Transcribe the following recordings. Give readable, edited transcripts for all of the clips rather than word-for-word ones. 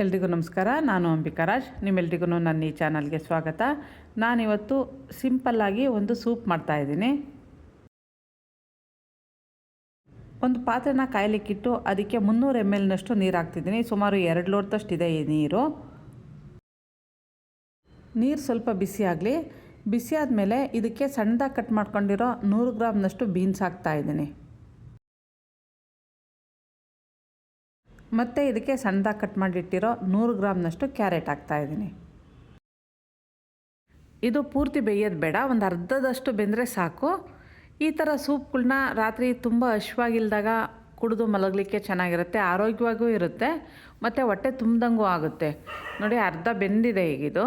ಎಲ್ರಿಗೂ ನಮಸ್ಕಾರ. ನಾನು ಅಂಬಿಕಾ ರಾಜ್. ನಿಮ್ಮೆಲ್ರಿಗೂ ನನ್ನ ಈ ಚಾನಲ್ಗೆ ಸ್ವಾಗತ. ನಾನಿವತ್ತು ಸಿಂಪಲ್ಲಾಗಿ ಒಂದು ಸೂಪ್ ಮಾಡ್ತಾಯಿದ್ದೀನಿ. ಒಂದು ಪಾತ್ರೆನ ಕಾಯಲಿಕ್ಕಿಟ್ಟು ಅದಕ್ಕೆ 300 ml ನೀರು ಹಾಕ್ತಿದ್ದೀನಿ. ಸುಮಾರು 2 ಲೋಟದಷ್ಟಿದೆ ಈ ನೀರು. ನೀರು ಸ್ವಲ್ಪ ಬಿಸಿ ಆಗಲಿ. ಬಿಸಿ ಆದಮೇಲೆ ಇದಕ್ಕೆ ಸಣ್ಣದಾಗಿ ಕಟ್ ಮಾಡ್ಕೊಂಡಿರೋ 100 ಗ್ರಾಮ್ನಷ್ಟು ಬೀನ್ಸ್ ಹಾಕ್ತಾಯಿದ್ದೀನಿ. ಮತ್ತು ಇದಕ್ಕೆ ಸಣ್ಣದಾಗಿ ಕಟ್ ಮಾಡಿಟ್ಟಿರೋ 100 ಗ್ರಾಮ್ನಷ್ಟು ಕ್ಯಾರೆಟ್ ಹಾಕ್ತಾಯಿದ್ದೀನಿ. ಇದು ಪೂರ್ತಿ ಬೇಯೋದು ಬೇಡ, ಒಂದು ಅರ್ಧದಷ್ಟು ಬೆಂದರೆ ಸಾಕು. ಈ ಥರ ಸೂಪ್ಗಳನ್ನ ರಾತ್ರಿ ತುಂಬ ಹಶ್ವಾಗಿಲ್ದಾಗ ಕುಡಿದು ಮಲಗಲಿಕ್ಕೆ ಚೆನ್ನಾಗಿರುತ್ತೆ, ಆರೋಗ್ಯವಾಗೂ ಇರುತ್ತೆ ಮತ್ತು ಹೊಟ್ಟೆ ತುಂಬ್ದಂಗೂ ಆಗುತ್ತೆ. ನೋಡಿ, ಅರ್ಧ ಬೆಂದಿದೆ ಈಗಿದು.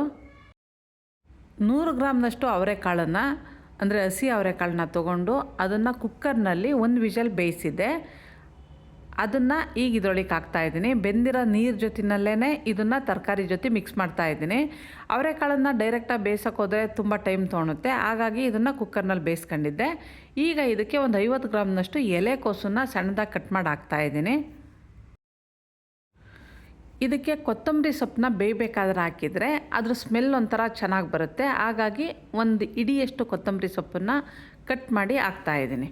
100 ಗ್ರಾಮ್ನಷ್ಟು ಅವರೆಕಾಳನ್ನು, ಅಂದರೆ ಹಸಿ ಅವರೆಕಾಳನ್ನ ತೊಗೊಂಡು ಅದನ್ನು ಕುಕ್ಕರ್ನಲ್ಲಿ 1 ವಿಷಲ್ ಬೇಯಿಸಿದ್ದೆ. ಅದನ್ನು ಈಗ ಇದರೊಳಗೆ ಹಾಕ್ತಾಯಿದ್ದೀನಿ. ಬೆಂದಿರೋ ನೀರು ಜೊತೆಯಲ್ಲೇ ಇದನ್ನು ತರಕಾರಿ ಜೊತೆ ಮಿಕ್ಸ್ ಮಾಡ್ತಾಯಿದ್ದೀನಿ. ಅವರೆಕಾಳನ್ನು ಡೈರೆಕ್ಟಾಗಿ ಬೇಯಿಸೋಕೆ ಹೋದರೆ ತುಂಬ ಟೈಮ್ ತೊಗೊಳುತ್ತೆ, ಹಾಗಾಗಿ ಇದನ್ನು ಕುಕ್ಕರ್ನಲ್ಲಿ ಬೇಯಿಸ್ಕೊಂಡಿದ್ದೆ. ಈಗ ಇದಕ್ಕೆ ಒಂದು 50 ಗ್ರಾಮ್ನಷ್ಟು ಎಲೆಕೋಸನ್ನು ಸಣ್ಣದಾಗಿ ಕಟ್ ಮಾಡಿ ಹಾಕ್ತಾಯಿದ್ದೀನಿ. ಇದಕ್ಕೆ ಕೊತ್ತಂಬರಿ ಸೊಪ್ಪನ್ನ ಬೇಯಬೇಕಾದ್ರೆ ಹಾಕಿದರೆ ಅದ್ರ ಸ್ಮೆಲ್ ಒಂಥರ ಚೆನ್ನಾಗಿ ಬರುತ್ತೆ, ಹಾಗಾಗಿ ಒಂದು ಇಡಿಯಷ್ಟು ಕೊತ್ತಂಬರಿ ಸೊಪ್ಪನ್ನು ಕಟ್ ಮಾಡಿ ಹಾಕ್ತಾಯಿದ್ದೀನಿ.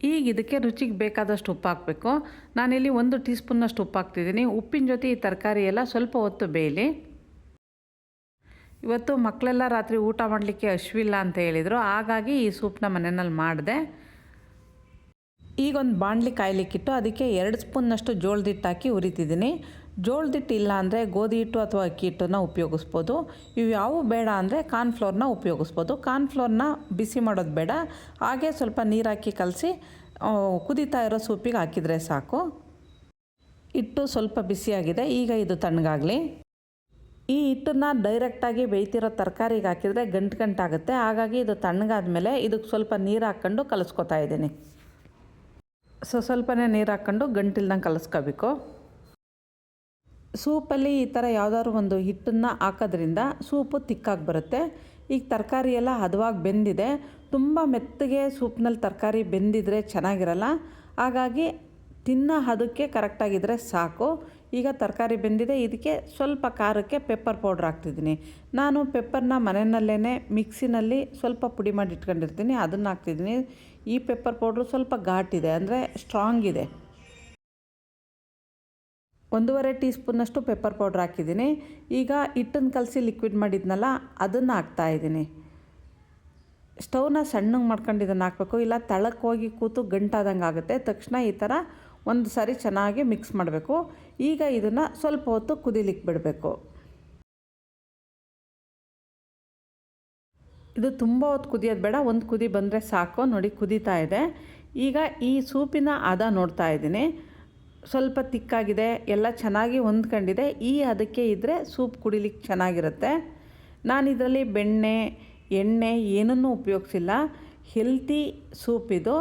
ಈಗ ಇದಕ್ಕೆ ರುಚಿಗೆ ಬೇಕಾದಷ್ಟು ಉಪ್ಪು ಹಾಕಬೇಕು. ನಾನಿಲ್ಲಿ 1 ಟೀ ಸ್ಪೂನ್ನಷ್ಟು ಉಪ್ಪು ಹಾಕ್ತಿದ್ದೀನಿ. ಉಪ್ಪಿನ ಜೊತೆ ಈ ತರಕಾರಿ ಎಲ್ಲ ಸ್ವಲ್ಪ ಹೊತ್ತು ಬೇಯಲಿ. ಇವತ್ತು ಮಕ್ಕಳೆಲ್ಲ ರಾತ್ರಿ ಊಟ ಮಾಡಲಿಕ್ಕೆ ಹಶ್ವಿಲ್ಲ ಅಂತ ಹೇಳಿದರು, ಹಾಗಾಗಿ ಈ ಸೂಪ್ನ ಮನೆಯಲ್ಲಿ ಮಾಡಿದೆ. ಈಗ ಒಂದು ಬಾಣಲಿ ಕಾಯಲಿಕ್ಕಿಟ್ಟು ಅದಕ್ಕೆ 2 ಸ್ಪೂನ್ನಷ್ಟು ಜೋಳದ ಹಿಟ್ಟು ಹಾಕಿ ಹುರಿತಿದ್ದೀನಿ. ಜೋಳದ ಹಿಟ್ಟು ಇಲ್ಲ ಅಂದರೆ ಗೋಧಿ ಹಿಟ್ಟು ಅಥವಾ ಅಕ್ಕಿ ಹಿಟ್ಟನ್ನು ಉಪಯೋಗಿಸ್ಬೋದು. ಇವು ಯಾವುವು ಬೇಡ ಅಂದರೆ ಕಾರ್ನ್ಫ್ಲೋರ್ನ ಉಪಯೋಗಿಸ್ಬೋದು. ಕಾರ್ನ್ಫ್ಲೋರ್ನ ಬಿಸಿ ಮಾಡೋದು ಬೇಡ, ಹಾಗೆ ಸ್ವಲ್ಪ ನೀರು ಹಾಕಿ ಕಲಸಿ ಕುದೀತಾ ಇರೋ ಸೂಪಿಗೆ ಹಾಕಿದರೆ ಸಾಕು. ಹಿಟ್ಟು ಸ್ವಲ್ಪ ಬಿಸಿಯಾಗಿದೆ, ಈಗ ಇದು ತಣ್ಣಗಾಗಲಿ. ಈ ಹಿಟ್ಟನ್ನು ಡೈರೆಕ್ಟಾಗಿ ಬೇಯ್ತಿರೋ ತರಕಾರಿಗೆ ಹಾಕಿದರೆ ಗಂಟಾಗುತ್ತೆ, ಹಾಗಾಗಿ ಇದು ತಣ್ಣಗಾದ್ಮೇಲೆ ಇದಕ್ಕೆ ಸ್ವಲ್ಪ ನೀರು ಹಾಕ್ಕೊಂಡು ಕಲಿಸ್ಕೊತಾ ಇದ್ದೀನಿ. ಸ್ವಲ್ಪನೇ ನೀರು ಹಾಕ್ಕೊಂಡು ಗಂಟಿಲ್ದಂಗೆ ಕಲಿಸ್ಕೋಬೇಕು. ಸೂಪಲ್ಲಿ ಈ ಥರ ಯಾವುದಾದ್ರು ಒಂದು ಹಿಟ್ಟನ್ನು ಹಾಕೋದ್ರಿಂದ ಸೂಪು ತಿಕ್ಕಾಗಿ ಬರುತ್ತೆ. ಈಗ ತರಕಾರಿ ಎಲ್ಲ ಹದವಾಗಿ ಬೆಂದಿದೆ. ತುಂಬ ಮೆತ್ತಗೆ ಸೂಪ್ನಲ್ಲಿ ತರಕಾರಿ ಬೆಂದಿದ್ರೆ ಚೆನ್ನಾಗಿರಲ್ಲ, ಹಾಗಾಗಿ ತಿನ್ನೋ ಹದಕ್ಕೆ ಕರೆಕ್ಟಾಗಿದ್ದರೆ ಸಾಕು. ಈಗ ತರಕಾರಿ ಬೆಂದಿದೆ, ಇದಕ್ಕೆ ಸ್ವಲ್ಪ ಖಾರಕ್ಕೆ ಪೆಪ್ಪರ್ ಪೌಡ್ರ್ ಹಾಕ್ತಿದ್ದೀನಿ. ನಾನು ಪೆಪ್ಪರ್ನ ಮನೆಯಲ್ಲೇ ಮಿಕ್ಸಿನಲ್ಲಿ ಸ್ವಲ್ಪ ಪುಡಿ ಮಾಡಿ ಇಟ್ಕೊಂಡಿರ್ತೀನಿ, ಅದನ್ನು ಹಾಕ್ತಿದ್ದೀನಿ. ಈ ಪೆಪ್ಪರ್ ಪೌಡ್ರು ಸ್ವಲ್ಪ ಘಾಟಿದೆ, ಅಂದರೆ ಸ್ಟ್ರಾಂಗ್ ಇದೆ. 1.5 ಟೀ ಸ್ಪೂನ್ನಷ್ಟು ಪೆಪ್ಪರ್ ಪೌಡ್ರ್ ಹಾಕಿದ್ದೀನಿ. ಈಗ ಹಿಟ್ಟನ್ನು ಕಲಸಿ ಲಿಕ್ವಿಡ್ ಮಾಡಿದ್ನಲ್ಲ ಅದನ್ನು ಹಾಕ್ತಾಯಿದ್ದೀನಿ. ಸ್ಟವ್ನ ಸಣ್ಣಗೆ ಮಾಡ್ಕೊಂಡು ಇದನ್ನು ಹಾಕಬೇಕು, ಇಲ್ಲ ತಳಕ್ಕೆ ಹೋಗಿ ಕೂತು ಗಂಟಾದಂಗೆ ಆಗುತ್ತೆ. ತಕ್ಷಣ ಈ ಥರ ಒಂದು ಸಾರಿ ಚೆನ್ನಾಗಿ ಮಿಕ್ಸ್ ಮಾಡಬೇಕು. ಈಗ ಇದನ್ನು ಸ್ವಲ್ಪ ಹೊತ್ತು ಕುದಿಲಿಕ್ಕೆ ಬಿಡಬೇಕು. ಇದು ತುಂಬ ಹೊತ್ತು ಕುದಿಯೋದು ಬೇಡ, ಒಂದು ಕುದಿ ಬಂದರೆ ಸಾಕು. ನೋಡಿ, ಕುದೀತಾ ಇದೆ. ಈಗ ಈ ಸೂಪಿನ ಹದ ನೋಡ್ತಾ ಇದ್ದೀನಿ. ಸ್ವಲ್ಪ ತಿಕ್ಕಾಗಿದೆ, ಎಲ್ಲ ಚೆನ್ನಾಗಿ ಹೊಂದ್ಕೊಂಡಿದೆ. ಈ ಅದಕ್ಕೆ ಇದ್ದರೆ ಸೂಪ್ ಕುಡಿಲಿಕ್ಕೆ ಚೆನ್ನಾಗಿರುತ್ತೆ. ನಾನು ಇದರಲ್ಲಿ ಬೆಣ್ಣೆ ಎಣ್ಣೆ ಏನನ್ನೂ ಉಪಯೋಗಿಸಿಲ್ಲ. ಹೆಲ್ತಿ ಸೂಪ್ ಇದು.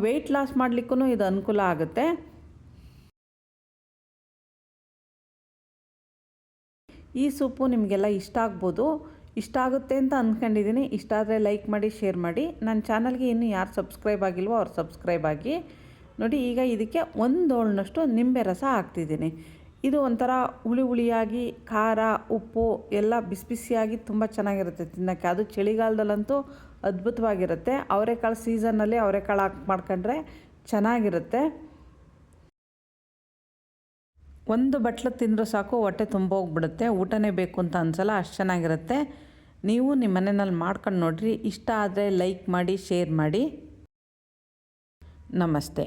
ವೆಯ್ಟ್ ಲಾಸ್ ಮಾಡಲಿಕ್ಕೂ ಇದು ಅನುಕೂಲ ಆಗುತ್ತೆ. ಈ ಸೂಪು ನಿಮಗೆಲ್ಲ ಇಷ್ಟ ಆಗ್ಬೋದು. ಇಷ್ಟ ಆಗುತ್ತೆ ಅಂತ ಅಂದ್ಕೊಂಡಿದ್ದೀನಿ. ಇಷ್ಟ ಆದರೆ ಲೈಕ್ ಮಾಡಿ, ಶೇರ್ ಮಾಡಿ. ನನ್ನ ಚಾನಲ್ಗೆ ಇನ್ನೂ ಯಾರು ಸಬ್ಸ್ಕ್ರೈಬ್ ಆಗಿಲ್ವೋ ಅವ್ರು ಸಬ್ಸ್ಕ್ರೈಬ್ ಆಗಿ. ನೋಡಿ, ಈಗ ಇದಕ್ಕೆ 1 ಹೋಳನಷ್ಟು ನಿಂಬೆ ರಸ ಹಾಕ್ತಿದ್ದೀನಿ. ಇದು ಒಂಥರ ಹುಳಿಯಾಗಿ ಖಾರ ಉಪ್ಪು ಎಲ್ಲ ಬಿಸಿ ಬಿಸಿಯಾಗಿ ತುಂಬ ಚೆನ್ನಾಗಿರುತ್ತೆ ತಿನ್ನೋಕ್ಕೆ. ಅದು ಚಳಿಗಾಲದಲ್ಲಂತೂ ಅದ್ಭುತವಾಗಿರುತ್ತೆ. ಅವರೆಕಾಳು ಸೀಸನ್ನಲ್ಲಿ ಅವರೆಕಾಳು ಹಾಕಿ ಮಾಡ್ಕೊಂಡ್ರೆ ಚೆನ್ನಾಗಿರುತ್ತೆ. 1 ಬಟ್ಲು ತಿಂದರೂ ಸಾಕು, ಹೊಟ್ಟೆ ತುಂಬೋಗ್ಬಿಡುತ್ತೆ. ಊಟನೇ ಬೇಕು ಅಂತ ಅನಿಸಲ್ಲ, ಅಷ್ಟು ಚೆನ್ನಾಗಿರುತ್ತೆ. ನೀವು ನಿಮ್ಮ ಮನೆಯಲ್ಲಿ ಮಾಡ್ಕೊಂಡು ನೋಡಿರಿ. ಇಷ್ಟ ಆದರೆ ಲೈಕ್ ಮಾಡಿ, ಶೇರ್ ಮಾಡಿ. ನಮಸ್ತೆ.